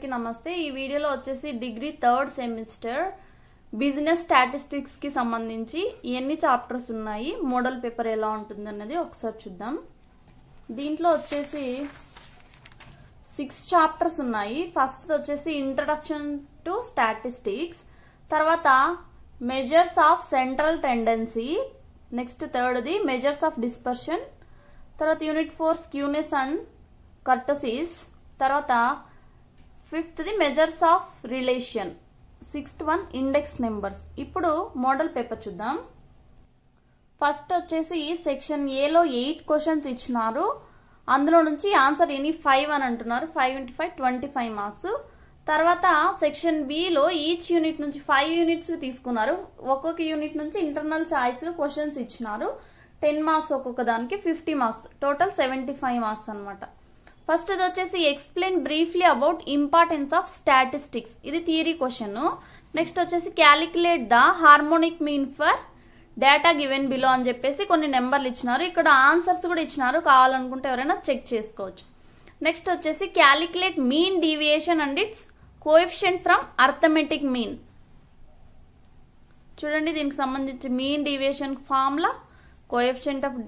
అందరికీ నమస్తే। ఈ వీడియోలో వచ్చేసి degree 3rd semester business statistics కి సంబంధించి ఎన్ని చాప్టర్స్ ఉన్నాయి, మోడల్ పేపర్ ఎలా ఉంటుంది అన్నది ఒకసారి చూద్దాం। దీంట్లో వచ్చేసి 6 చాప్టర్స్ ఉన్నాయి। ఫస్ట్ వచ్చేసి ఇంట్రడక్షన్ టు స్టాటిస్టిక్స్, తర్వాత measures of central tendency, next థర్డ్ది మెజర్స్ ఆఫ్ డిస్పర్షన్, తర్వాత యూనిట్ 4 స్క్యూనెస్ అండ్ కర్టసీస్, తర్వాత 5th ది measures of relation, 6th one index numbers. ఇప్పుడు మోడల్ పేపర్ చూద్దాం। ఫస్ట్ వచ్చేసి సెక్షన్ ఏ లో 8 క్వశ్చన్స్ ఇచ్చినారు, అందులో నుంచి ఆన్సర్ ఎనీ 5 అని అంటున్నారు। 5 × 5 25 మార్క్స్। తర్వాత సెక్షన్ బి లో ఈచ్ యూనిట్ నుంచి 5 యూనిట్స్ తీసుకున్నారు, ఒక్కొక్క యూనిట్ నుంచి ఇంటర్నల్ చాయిస్ క్వశ్చన్స్ ఇచ్చినారు, 10 మార్క్స్ ఒక్కొక్క దానికి, 50 మార్క్స్, టోటల్ 75 మార్క్స్ అన్నమాట। ఫస్ట్ ఇది వచ్చేసి explain briefly about importance of statistics, ఇది థియరీ క్వశ్చన్। నెక్స్ట్ వచ్చేసి calculate the harmonic mean for data given below అని చెప్పేసి కొన్ని నెంబర్లు ఇచ్చినారు, ఇక్కడ ఆన్సర్స్ కూడా ఇచ్చినారు, కావాలనుకుంటే ఎవరైనా చెక్ చేసుకోవచ్చు। నెక్స్ట్ వచ్చేసి calculate mean deviation and it's coefficient from arithmetic mean. చూడండి, దీనికి సంబంధించి mean deviation formula, coefficient of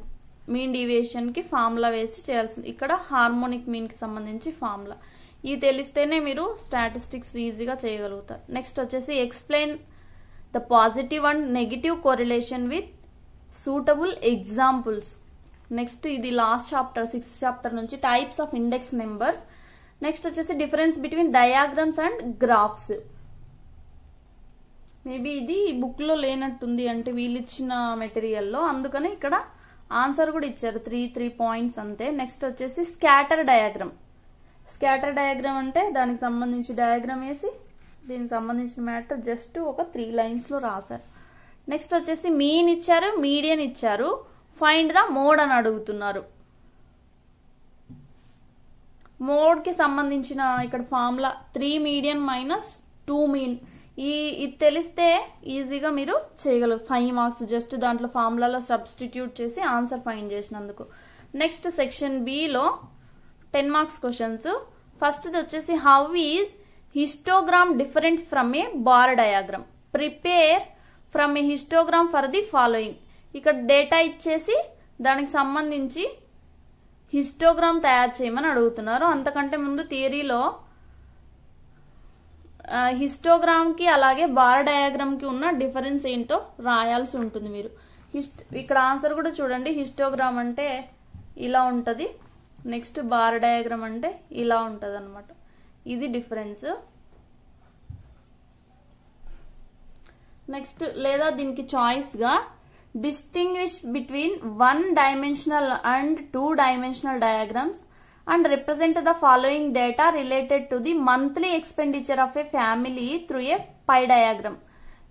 mean deviation కి ఫార్ములా వేసి చేయాల్సింది, ఇక్కడ హార్మోనిక్ మీన్ కి సంబంధించి ఫార్ములా। ఇది తెలిస్తేనే మీరు స్టాటిస్టిక్స్ ఈజీగా చేయగలుగుతారు। నెక్స్ట్ వచ్చేసి explain the positive and negative correlation with suitable examples. Next ఇది లాస్ట్ చాప్టర్, 6th చాప్టర్ నుంచి types of index numbers. Next వచ్చేసి difference between diagrams and graphs. Maybe ఇది బుక్ లో లేనట్టుంది, అంటే వీళ్ళు ఇచ్చిన మెటీరియల్లో, అందుకని ఇక్కడ ఆన్సర్ కూడా ఇచ్చారు, 3 పాయింట్స్ అంతే। నెక్స్ట్ వచ్చేసి స్కాటర్ డయాగ్రామ్। స్కాటర్ డయాగ్రామ్ అంటే దానికి సంబంధించి డయాగ్రామ్ వేసి దీనికి సంబంధించిన మ్యాటర్ జస్ట్ ఒక 3 లైన్స్ లో రాశారు। నెక్స్ట్ వచ్చేసి మీన్ ఇచ్చారు, మీడియన్ ఇచ్చారు, ఫైండ్ ద మోడ్ అని అడుగుతున్నారు। మోడ్ కి సంబంధించిన ఇక్కడ ఫార్ములా 3 మీడియన్ మైనస్ 2 మీన్, ఇది తెలిస్తే ఈజీగా మీరు చేయగలరు, 5 మార్క్స్ జస్ట్ దాంట్లో ఫార్ములాలో సబ్స్టిట్యూట్ చేసి ఆన్సర్ ఫైండ్ చేసినందుకు। నెక్స్ట్ సెక్షన్ బి లో 10 మార్క్స్ క్వశ్చన్స్। ఫస్ట్ వచ్చేసి how is histogram different from A bar diagram, prepare from A histogram for the following. ఇక్కడ డేటా ఇచ్చేసి దానికి సంబంధించి హిస్టోగ్రామ్ తయారు చేయమని అడుగుతున్నారు। అంతకంటే ముందు థియరీలో హిస్టోగ్రామ్ కి అలాగే బార్ డయాగ్రామ్ కి ఉన్న డిఫరెన్స్ ఏంటో రాయాల్సి ఉంటుంది మీరు। ఇక్కడ ఆన్సర్ కూడా చూడండి, హిస్టోగ్రామ్ అంటే ఇలా ఉంటది, నెక్స్ట్ బార్ డయాగ్రామ్ అంటే ఇలా ఉంటది అన్నమాట, ఇది డిఫరెన్స్। నెక్స్ట్ లేదా దీనికి చాయిస్ గా distinguish between 1 dimensional and 2 dimensional diagrams and represent the following data related to the monthly expenditure of a family through a pie diagram।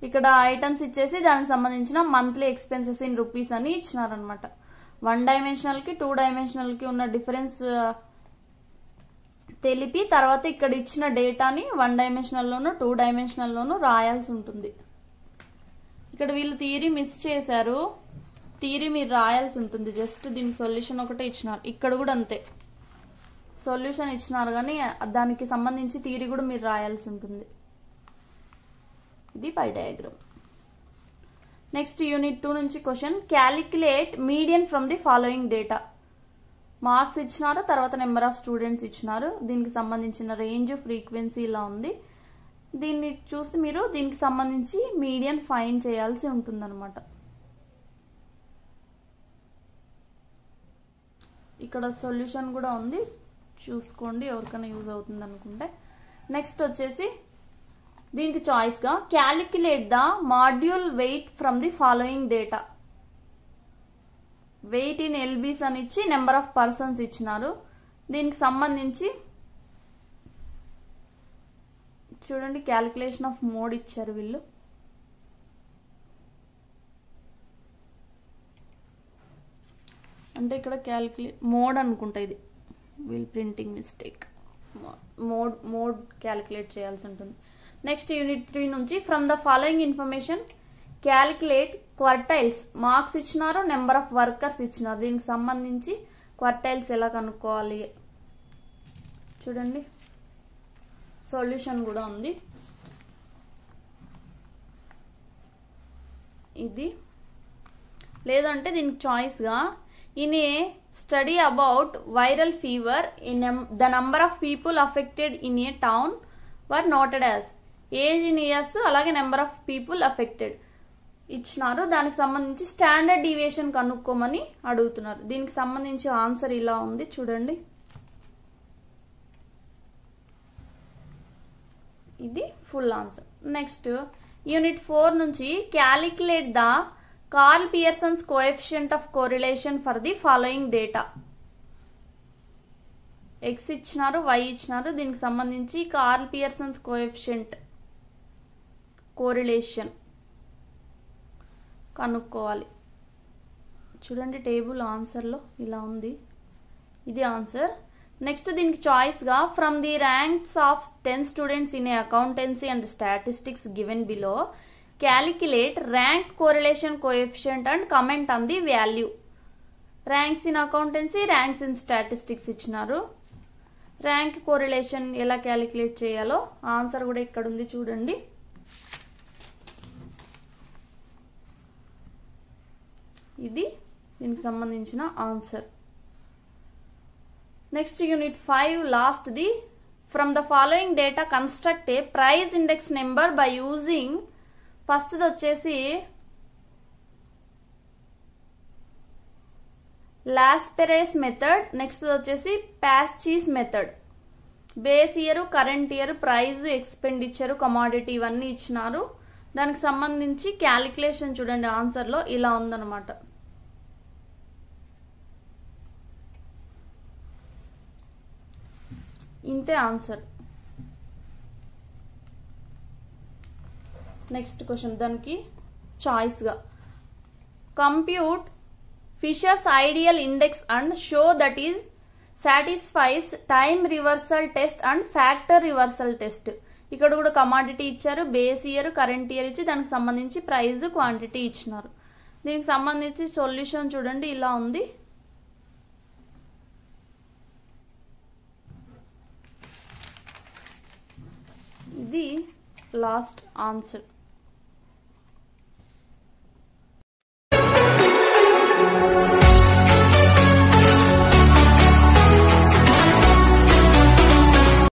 ఇక్కడ ఐటమ్స్ ఇచ్చేసి దానికి సంబంధించిన మంత్లీ ఎక్స్పెన్సెస్ ఇన్ రూపీస్ అని ఇచ్చినారనమాట। 1 dimensional కి 2 dimensional కి ఉన్న difference తెలిపి తర్వాత ఇక్కడ ఇచ్చిన డేటాని 1 డైమెన్షనల్ లోను 2 డైమెన్షనల్ లోను రాయాల్సి ఉంటుంది। ఇక్కడ వీళ్ళు థియరీ మిస్ చేశారు, థియరీ మీరు రాయాల్సి ఉంటుంది, జస్ట్ దీనికి సొల్యూషన్ ఒకటే ఇచ్చినారు, ఇక్కడ కూడా అంతే సొల్యూషన్ ఇచ్చినారు కానీ దానికి సంబంధించి థియరీ కూడా మీరు రాయాల్సి ఉంటుంది, ఇది పై డయాగ్రామ్। నెక్స్ట్ యూనిట్ 2 నుంచి question calculate median from the following data, marks ఇచ్చినారు, తర్వాత నెంబర్ ఆఫ్ స్టూడెంట్స్ ఇచ్చినారు, దీనికి సంబంధించిన రేంజ్ ఫ్రీక్వెన్సీ ఇలా ఉంది, దీన్ని చూసి మీరు దీనికి సంబంధించి మీడియన్ ఫైండ్ చేయాల్సి ఉంటుంది అనమాట। ఇక్కడ సొల్యూషన్ కూడా ఉంది, చూసుకోండి ఎవరికైనా యూజ్ అవుతుంది అనుకుంటే। నెక్స్ట్ వచ్చేసి దీనికి చాయిస్ గా calculate the module weight from the following data, weight in LBs అని ఇచ్చి నెంబర్ ఆఫ్ పర్సన్స్ ఇచ్చినారు, దీనికి సంబంధించి చూడండి క్యాలిక్యులేషన్ ఆఫ్ మోడ్ ఇచ్చారు వీళ్ళు, అంటే ఇక్కడ క్యాలిక్యులేట్ మోడ్ అనుకుంటా, ఇది వీల్ ప్రింటింగ్ మిస్టేక్, మోడ్ క్యాలిక్యులేట్ చేయాల్సి ఉంటుంది। నెక్స్ట్ యూనిట్ 3 నుంచి from the following information calculate quartiles, marks ఇచ్చినారు, నెంబర్ ఆఫ్ వర్కర్స్ ఇచ్చినారు, దీనికి సంబంధించి క్వార్టైల్స్ ఎలా కనుక్కోవాలి చూడండి। సొల్యూషన్ కూడా ఉంది. ఇది లేదంటే దీనికి చాయిస్గా in a study about viral fever the number of people affected in a town were noted as age in years, అలాగే నెంబర్ ఆఫ్ పీపుల్ అఫెక్టెడ్ ఇచ్చినారు. దానికి సంబంధించి స్టాండర్డ్ డీవియేషన్ కనుక్కోమని అడుగుతున్నారు. దీనికి సంబంధించి ఆన్సర్ ఇలా ఉంది చూడండి. ఇది ఫుల్ ఆన్సర్. నెక్స్ట్ యూనిట్ 4 నుంచి calculate the Karl Pearson's coefficient of correlation for the following data. X ఇచ్చినారు, వై ఇచ్చినారు. దీనికి సంబంధించి కార్ల్ పియర్సన్స్ కోఎఫిషియంట్ కోరిలేషన్ కనుక్కోవాలి. చూడండి టేబుల్ ఆన్సర్లో ఇలా ఉంది. ఇది ఆన్సర్. నెక్స్ట్ దీనికి చాయిస్గా from the ranks of 10 students in a accountancy and statistics given below calculate rank correlation coefficient and comment on the value. Ranks in accountancy, ranks in statistics ఇచ్చినారు. Rank correlation ఎలా calculate చేయాలో answer కూడా ఇక్కడ ఉంది చూడండి. ఇది దీనికి సంబంధించిన ఆన్సర్. నెక్స్ట్ యూనిట్ 5 లాస్ట్ ది from the following data construct a price index number by using, first వచ్చేసి లాస్పెరేస్ మెథడ్, నెక్స్ట్ వచ్చేసి ప్యాస్చీస్ method. Base year, current year, price, expenditure, commodity ఇవన్నీ ఇచ్చినారు. దానికి సంబంధించి క్యాలిక్యులేషన్ చూడండి ఆన్సర్లో ఇలా ఉందన్నమాట. ఇంతే ఆన్సర్. నెక్స్ట్ క్వశ్చన్ దానికి చాయిస్గా compute Fisher's ideal index and show that is satisfies time reversal test and factor reversal test. ఇక్కడ కూడా కమాడిటీ ఇచ్చారు, బేస్ ఇయర్, కరెంట్ ఇయర్ ఇచ్చి దానికి సంబంధించి ప్రైస్, క్వాంటిటీ ఇచ్చినారు. దీనికి సంబంధించి సొల్యూషన్ చూడండి ఇలా ఉంది. ఇది లాస్ట్ ఆన్సర్.